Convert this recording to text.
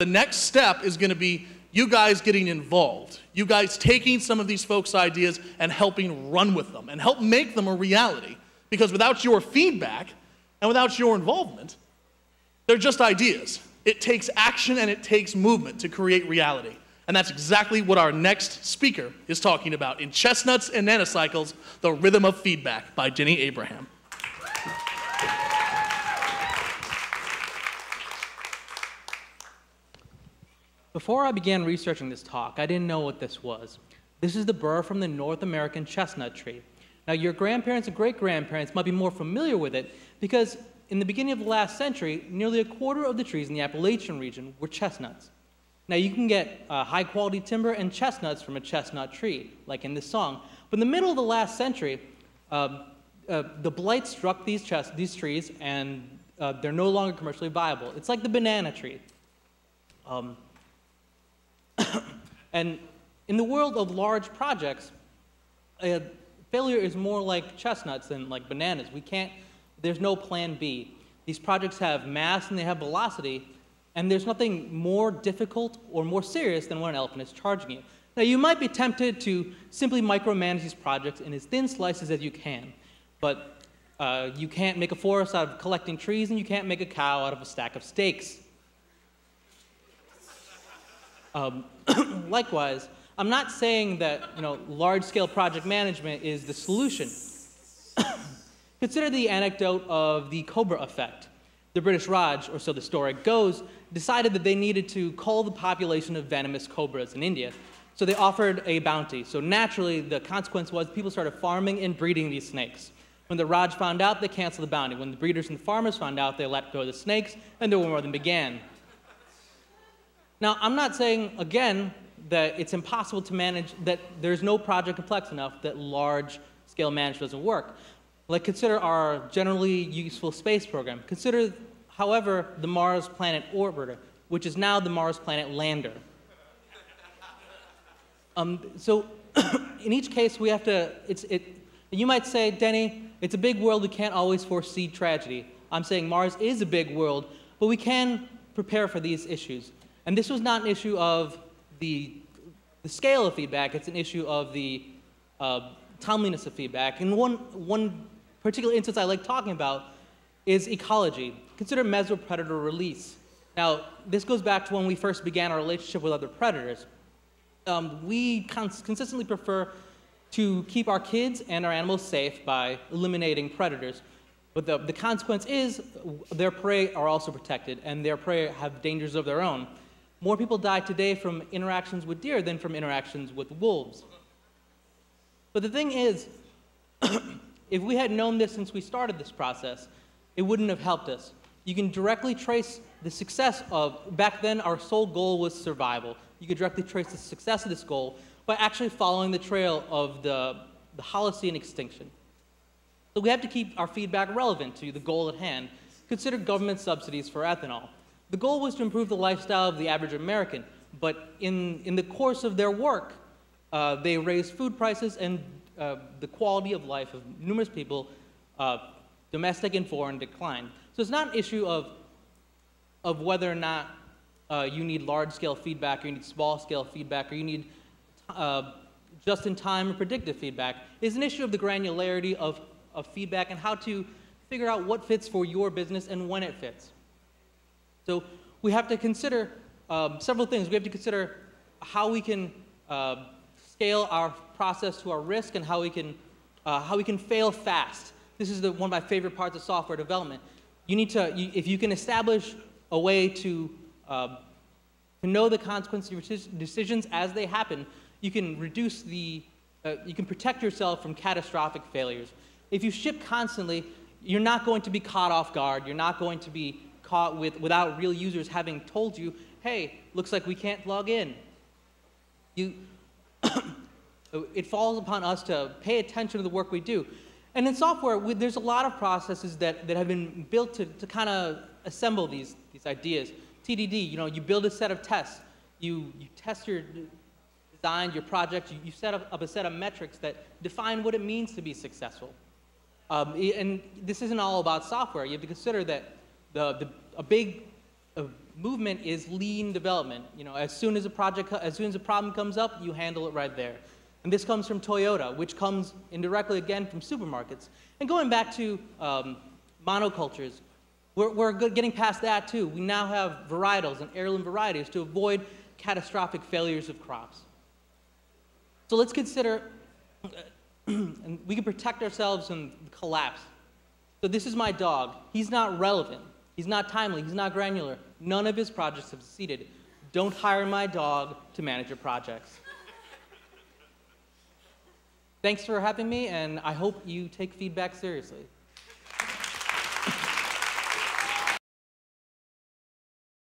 The next step is going to be you guys getting involved, you guys taking some of these folks' ideas and helping run with them and help make them a reality. Because without your feedback and without your involvement, they're just ideas. It takes action and it takes movement to create reality. And that's exactly what our next speaker is talking about in Chestnuts and Nanocycles, The Rhythm of Feedback by Denny Abraham. Before I began researching this talk, I didn't know what this was. This is the burr from the North American chestnut tree. Now, your grandparents and great-grandparents might be more familiar with it because in the beginning of the last century, nearly a quarter of the trees in the Appalachian region were chestnuts. Now, you can get high-quality timber and chestnuts from a chestnut tree, like in this song. But in the middle of the last century, the blight struck these trees, and they're no longer commercially viable. It's like the banana tree. And in the world of large projects, failure is more like chestnuts than like bananas. There's no plan B. These projects have mass and they have velocity, and there's nothing more difficult or more serious than when an elephant is charging you. Now, you might be tempted to simply micromanage these projects in as thin slices as you can, but you can't make a forest out of collecting trees, and you can't make a cow out of a stack of steaks. Likewise, I'm not saying that large-scale project management is the solution. Consider the anecdote of the Cobra effect. The British Raj, or so the story goes, decided that they needed to cull the population of venomous cobras in India, so they offered a bounty. So naturally, the consequence was people started farming and breeding these snakes. When the Raj found out, they canceled the bounty. When the breeders and the farmers found out, they let go of the snakes, and the war then began. Now, I'm not saying, again, that it's impossible to manage, that there's no project complex enough that large-scale management doesn't work. Like, consider our generally useful space program. Consider, however, the Mars Planet Orbiter, which is now the Mars Planet Lander. So, in each case, we have to, you might say, Denny, it's a big world, we can't always foresee tragedy. I'm saying Mars is a big world, but we can prepare for these issues. And this was not an issue of the scale of feedback, it's an issue of the timeliness of feedback. And one particular instance I like talking about is ecology. Consider mesopredator release. Now, this goes back to when we first began our relationship with other predators. We consistently prefer to keep our kids and our animals safe by eliminating predators. But the consequence is their prey are also protected, and their prey have dangers of their own. More people die today from interactions with deer than from interactions with wolves. But the thing is, if we had known this since we started this process, it wouldn't have helped us. You can directly trace the success of, back then our sole goal was survival. You could directly trace the success of this goal by actually following the trail of the Holocene extinction. So we have to keep our feedback relevant to the goal at hand. Consider government subsidies for ethanol. The goal was to improve the lifestyle of the average American, but in the course of their work, they raised food prices and the quality of life of numerous people, domestic and foreign, declined. So it's not an issue of whether or not you need large-scale feedback, or you need small-scale feedback, or you need just-in-time or predictive feedback. It's an issue of the granularity of feedback and how to figure out what fits for your business and when it fits. So we have to consider several things. We have to consider how we can scale our process to our risk and how we can fail fast. This is one of my favorite parts of software development. You need to, if you can establish a way to know the consequences of your decisions as they happen, you can reduce you can protect yourself from catastrophic failures. If you ship constantly, you're not going to be caught off guard. You're not going to be caught without real users having told you, hey, looks like we can't log in. It falls upon us to pay attention to the work we do. And in software, there's a lot of processes that have been built to kind of assemble these ideas. TDD, you build a set of tests. You test your design, your project. You set up a set of metrics that define what it means to be successful. And this isn't all about software. You have to consider that a movement is lean development. You know, as soon as a problem comes up, you handle it right there. And this comes from Toyota, which comes indirectly again from supermarkets. And going back to monocultures, we're getting past that too. We now have varietals and heirloom varieties to avoid catastrophic failures of crops. So let's consider, and we can protect ourselves from collapse. So this is my dog. He's not relevant. He's not timely. He's not granular. None of his projects have succeeded. Don't hire my dog to manage your projects. Thanks for having me, and I hope you take feedback seriously.